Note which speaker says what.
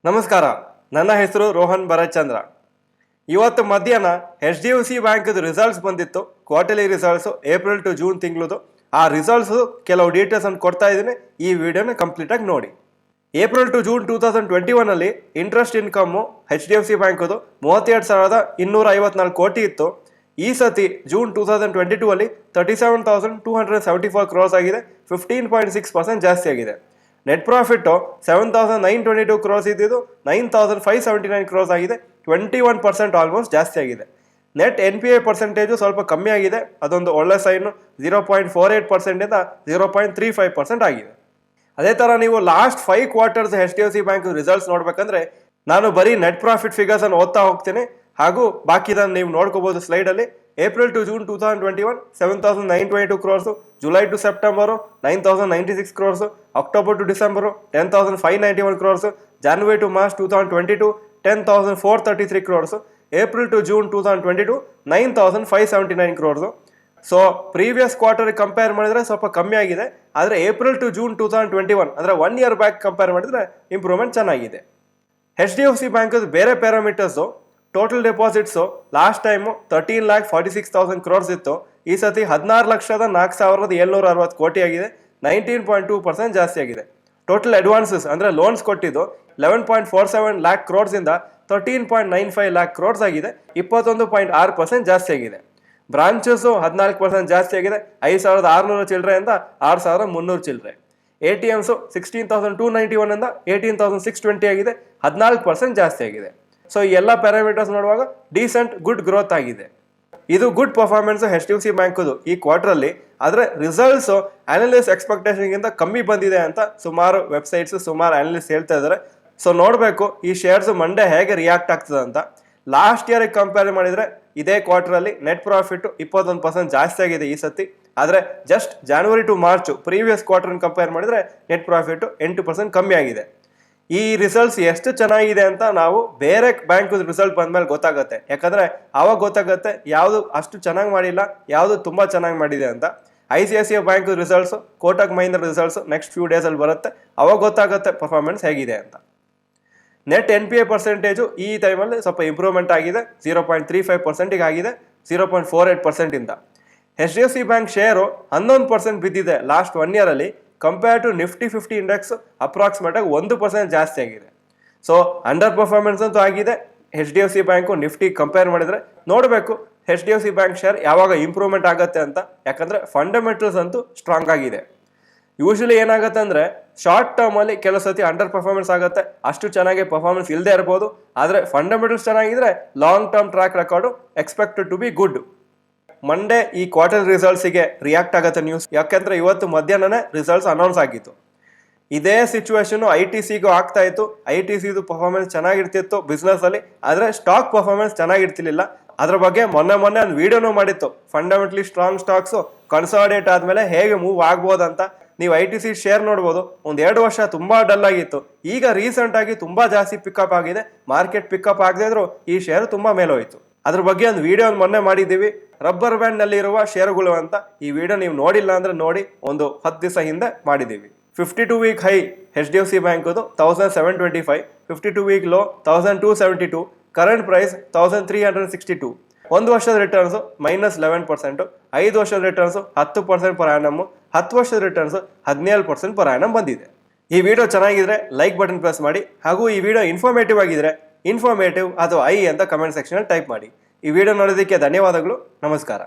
Speaker 1: ನಮಸ್ಕಾರ, ನನ್ನ ಹೆಸರು ರೋಹನ್ ಭರತ್ಚಂದ್ರ. ಇವತ್ತು ಮಧ್ಯಾಹ್ನ HDFC ಬ್ಯಾಂಕ್ದು ರಿಸಲ್ಟ್ಸ್ ಬಂದಿತ್ತು. Quarterly results April to June ತಿಂಗಳದು. ಆ ರಿಸಲ್ಟ್ಸು ಕೆಲವು ಡೀಟೇಲ್ಸ್ ಅನ್ನು ಕೊಡ್ತಾ ಇದ್ದೀನಿ. ಈ ವಿಡಿಯೋನ ಕಂಪ್ಲೀಟಾಗಿ ನೋಡಿ. ಏಪ್ರಿಲ್ ಟು ಜೂನ್ 2021 ಅಲ್ಲಿ ಇಂಟ್ರೆಸ್ಟ್ ಇನ್ಕಮ್ಮು HDFC ಬ್ಯಾಂಕದು 32,254 ಕೋಟಿ ಇತ್ತು. ಈ ಸತಿ ಜೂನ್ 2022 ಅಲ್ಲಿ 37,274 ಕ್ರೋರ್ಸ್ ಆಗಿದೆ. 15.6% ಜಾಸ್ತಿ ಆಗಿದೆ. ನೆಟ್ ಪ್ರಾಫಿಟ್ 7,922 ಕ್ರೋರ್ಸ್ ಇದ್ದಿದ್ದು 9,579 ಕ್ರೋರ್ಸ್ ಆಗಿದೆ. 21% ಆಲ್ಮೋಸ್ಟ್ ಜಾಸ್ತಿ ಆಗಿದೆ. ನೆಟ್ NPA ಪರ್ಸೆಂಟೇಜು ಸ್ವಲ್ಪ ಕಮ್ಮಿ ಆಗಿದೆ. ಅದೊಂದು ಒಳ್ಳೆ ಸೈನು. 0.48% ಇಂದ 0.35% ಆಗಿದೆ. ಅದೇ ಥರ ನೀವು last 5 quarters HDFC bank results ನೋಡ್ಬೇಕಂದ್ರೆ ನಾನು ಬರೀ ನೆಟ್ ಪ್ರಾಫಿಟ್ ಫಿಗರ್ಸ್ ಅನ್ನು ಓದ್ತಾ ಹೋಗ್ತೀನಿ, ಹಾಗೂ ಬಾಕಿದನ್ನು ನೀವು ನೋಡ್ಕೋಬಹುದು ಸ್ಲೈಡಲ್ಲಿ. April to June 2021 7,922 crores, July to September 9,096 crores, October to December 10,591 crores, January to March 2022 10,433 crores, April to June 2022 9,579 crores. So previous quarter compare ಮಾಡಿದ್ರೆ ಸ್ವಲ್ಪ ಕಮ್ಮಿ ಆಗಿದೆ. ಆದರೆ ಏಪ್ರಿಲ್ ಟು ಜೂನ್ 2021 ಅಂದರೆ 1 ಇಯರ್ ಬ್ಯಾಕ್ ಕಂಪೇರ್ ಮಾಡಿದ್ರೆ ಇಂಪ್ರೂವ್ಮೆಂಟ್ ಚೆನ್ನಾಗಿದೆ. HDFC ಬ್ಯಾಂಕ್ ಬೇರೆ parameters, total deposits last time 13,46,000 crores ಇತ್ತು. ಈ ಸತಿ 14,04,760 ಕೋಟಿ ಆಗಿದೆ. 19.2% ಜಾಸ್ತಿ ಆಗಿದೆ. ಟೋಟಲ್ ಅಡ್ವಾನ್ಸಸ್ ಅಂದರೆ ಲೋನ್ಸ್ ಕೊಟ್ಟಿದ್ದು 11.47 ಲ್ಯಾಕ್ ಕ್ರೋರ್ಸ್ ಇಂದ 13.95 ಲ್ಯಾಕ್ ಕ್ರೋರ್ಸ್ ಆಗಿದೆ. 21.6% ಜಾಸ್ತಿ ಆಗಿದೆ. ಬ್ರಾಂಚಸ್ಸು 14% ಜಾಸ್ತಿ ಆಗಿದೆ. 5,600 ಚಿಲ್ಲರೆಯಿಂದ 6,300 ಚಿಲ್ಲರೆ. ATMಸು 16,291 ಇಂದ 18,620 ಆಗಿದೆ. 14% ಜಾಸ್ತಿ ಆಗಿದೆ. ಸೊ ಈ ಎಲ್ಲ ಪ್ಯಾರಾಮೀಟರ್ಸ್ ನೋಡುವಾಗ ಡೀಸೆಂಟ್ ಗುಡ್ ಗ್ರೋತ್ ಆಗಿದೆ. ಇದು ಗುಡ್ ಪರ್ಫಾರ್ಮೆನ್ಸ್ HDFC ಬ್ಯಾಂಕದು ಈ ಕ್ವಾರ್ಟರಲ್ಲಿ. ಆದರೆ ರಿಸಲ್ಟ್ಸು ಅನಲಿಸ್ಟ್ ಎಕ್ಸ್ಪೆಕ್ಟೇಷನ್ಗಿಂತ ಕಮ್ಮಿ ಬಂದಿದೆ ಅಂತ ಸುಮಾರು ವೆಬ್ಸೈಟ್ಸ್, ಸುಮಾರು ಅನಲಿಸ್ಟ್ ಹೇಳ್ತಾ ಇದ್ದಾರೆ. ಸೊ ನೋಡಬೇಕು ಈ ಶೇರ್ಸ್ ಮಂಡೇ ಹೇಗೆ ರಿಯಾಕ್ಟ್ ಆಗ್ತದೆ ಅಂತ. ಲಾಸ್ಟ್ ಇಯರ್ಗೆ ಕಂಪೇರ್ ಮಾಡಿದರೆ ಇದೇ ಕ್ವಾರ್ಟರಲ್ಲಿ ನೆಟ್ ಪ್ರಾಫಿಟ್ 21% ಜಾಸ್ತಿ ಆಗಿದೆ ಈ ಸತಿ. ಆದರೆ just January to March previous ಕ್ವಾರ್ಟರ್ನ ಕಂಪೇರ್ ಮಾಡಿದರೆ ನೆಟ್ ಪ್ರಾಫಿಟ್ 8% ಕಮ್ಮಿ ಆಗಿದೆ. ಈ ರಿಸಲ್ಟ್ಸ್ ಎಷ್ಟು ಚೆನ್ನಾಗಿದೆ ಅಂತ ನಾವು ಬೇರೆ ಬ್ಯಾಂಕ್ ರಿಸಲ್ಟ್ ಬಂದ್ಮೇಲೆ ಗೊತ್ತಾಗುತ್ತೆ. ಯಾಕಂದರೆ ಆವಾಗ ಗೊತ್ತಾಗುತ್ತೆ ಯಾವುದು ಅಷ್ಟು ಚೆನ್ನಾಗಿ ಮಾಡಿಲ್ಲ, ಯಾವುದು ತುಂಬ ಚೆನ್ನಾಗಿ ಮಾಡಿದೆ ಅಂತ. ICICI bank results, Kotak Mahindra results next few ಡೇಸಲ್ಲಿ ಬರುತ್ತೆ. ಅವಾಗ ಗೊತ್ತಾಗುತ್ತೆ ಪರ್ಫಾರ್ಮೆನ್ಸ್ ಹೇಗಿದೆ ಅಂತ. ನೆಟ್ NPA ಪರ್ಸೆಂಟೇಜು ಈ ಟೈಮಲ್ಲಿ ಸ್ವಲ್ಪ ಇಂಪ್ರೂವ್ಮೆಂಟ್ ಆಗಿದೆ. 0.35%ಗೆ ಆಗಿದೆ 0.48% ಇಂದ. HDFC ಬ್ಯಾಂಕ್ ಶೇರು 11% ಬಿದ್ದಿದೆ ಲಾಸ್ಟ್ 1 ಇಯರಲ್ಲಿ. ಕಂಪೇರ್ ಟು ನಿಫ್ಟಿ 50 ಇಂಡೆಕ್ಸ್ ಅಪ್ರಾಕ್ಸಿಮೇಟಾಗಿ 1% ಜಾಸ್ತಿ ಆಗಿದೆ. ಸೊ ಅಂಡರ್ ಪರ್ಫಾರ್ಮೆನ್ಸ್ ಅಂತೂ ಆಗಿದೆ HDFC ಬ್ಯಾಂಕು ನಿಫ್ಟಿ ಕಂಪೇರ್ ಮಾಡಿದರೆ. ನೋಡಬೇಕು HDFC ಬ್ಯಾಂಕ್ ಶೇರ್ ಯಾವಾಗ ಇಂಪ್ರೂವ್ಮೆಂಟ್ ಆಗುತ್ತೆ ಅಂತ. ಯಾಕಂದರೆ ಫಂಡಮೆಂಟಲ್ಸ್ ಅಂತೂ ಸ್ಟ್ರಾಂಗ್ ಆಗಿದೆ. ಯೂಶಲಿ ಏನಾಗುತ್ತೆ ಅಂದರೆ ಶಾರ್ಟ್ ಟರ್ಮಲ್ಲಿ ಕೆಲವು ಸತಿ ಅಂಡರ್ ಪರ್ಫಾರ್ಮೆನ್ಸ್ ಆಗುತ್ತೆ, ಅಷ್ಟು ಚೆನ್ನಾಗಿ ಪರ್ಫಾರ್ಮೆನ್ಸ್ ಇಲ್ಲದೆ ಇರ್ಬೋದು. ಆದರೆ ಫಂಡಮೆಂಟಲ್ಸ್ ಚೆನ್ನಾಗಿದ್ರೆ long term track record expected to be good. Monday ಈ ಕ್ವಾರ್ಟರ್ ರಿಸಲ್ಟ್ಸಿಗೆ ರಿಯಾಕ್ಟ್ ಆಗುತ್ತೆ ನ್ಯೂಸ್. ಯಾಕೆಂದರೆ ಇವತ್ತು ಮಧ್ಯಾಹ್ನನೇ ರಿಸಲ್ಟ್ಸ್ ಅನೌನ್ಸ್ ಆಗಿತ್ತು. ಇದೇ ಸಿಚುವೇಶನ್ನು ITCಗೂ ಆಗ್ತಾ ಇತ್ತು. ITCದು ಪರ್ಫಾರ್ಮೆನ್ಸ್ ಚೆನ್ನಾಗಿರ್ತಿತ್ತು ಬಿಸ್ನೆಸ್ಸಲ್ಲಿ, ಆದರೆ ಸ್ಟಾಕ್ ಪರ್ಫಾರ್ಮೆನ್ಸ್ ಚೆನ್ನಾಗಿರ್ತಿರ್ಲಿಲ್ಲ. ಅದ್ರ ಬಗ್ಗೆ ಮೊನ್ನೆ ಒಂದು ವಿಡಿಯೋನೂ ಮಾಡಿತ್ತು. ಫಂಡಮೆಂಟಲಿ ಸ್ಟ್ರಾಂಗ್ ಸ್ಟಾಕ್ಸು ಕನ್ಸಾಲಿಡೇಟ್ ಆದಮೇಲೆ ಹೇಗೆ ಮೂವ್ ಆಗ್ಬೋದಂತ. ನೀವು ITC ಶೇರ್ ನೋಡ್ಬೋದು. 1-2 ವರ್ಷ ತುಂಬ ಡಲ್ ಆಗಿತ್ತು. ಈಗ ರೀಸೆಂಟಾಗಿ ತುಂಬ ಜಾಸ್ತಿ ಪಿಕಪ್ ಆಗಿದೆ. ಮಾರ್ಕೆಟ್ ಪಿಕಪ್ ಆಗದೇ ಇದ್ರೂ ಈ ಶೇರ್ ತುಂಬ ಮೇಲೋಯ್ತು. ಅದ್ರ ಬಗ್ಗೆ ಒಂದು ವಿಡಿಯೋ ಮೊನ್ನೆ ಮಾಡಿದ್ದೀವಿ, ರಬ್ಬರ್ ಬ್ಯಾಂಡ್ನಲ್ಲಿ ಇರುವ ಶೇರುಗಳು ಅಂತ. ಈ ವಿಡಿಯೋ ನೀವು ನೋಡಿಲ್ಲ ಅಂದರೆ ನೋಡಿ, ಒಂದು 10 ದಿವಸ ಹಿಂದೆ ಮಾಡಿದ್ದೀವಿ. 52 ವೀಕ್ ಹೈ HDFC ಬ್ಯಾಂಕದು 1,725, 52 ವೀಕ್ ಲೋ 1,272, ಕರೆಂಟ್ ಪ್ರೈಸ್ 1,362. 1 ವರ್ಷದ ರಿಟರ್ನ್ಸು -11%, 5 ವರ್ಷದ ರಿಟರ್ನ್ಸು 10% ಪರ್ ಆ್ಯನಮ್ಮು, 10 ವರ್ಷದ ರಿಟರ್ನ್ಸು 17% ಪರ್ ಆ್ಯನಮ್ ಬಂದಿದೆ. ಈ ವಿಡಿಯೋ ಚೆನ್ನಾಗಿದ್ರೆ ಲೈಕ್ ಬಟನ್ ಪ್ರೆಸ್ ಮಾಡಿ, ಹಾಗೂ ಈ ವಿಡಿಯೋ ಇನ್ಫಾರ್ಮೇಟಿವ್ ಆಗಿದ್ರೆ ಇನ್ಫಾರ್ಮೇಟಿವ್ ಅಥವಾ ಅಂತ ಕಮೆಂಟ್ ಸೆಕ್ಷನಲ್ಲಿ ಟೈಪ್ ಮಾಡಿ. ಈ ವಿಡಿಯೋ ನೋಡೋದಕ್ಕೆ ಧನ್ಯವಾದಗಳು. ನಮಸ್ಕಾರ.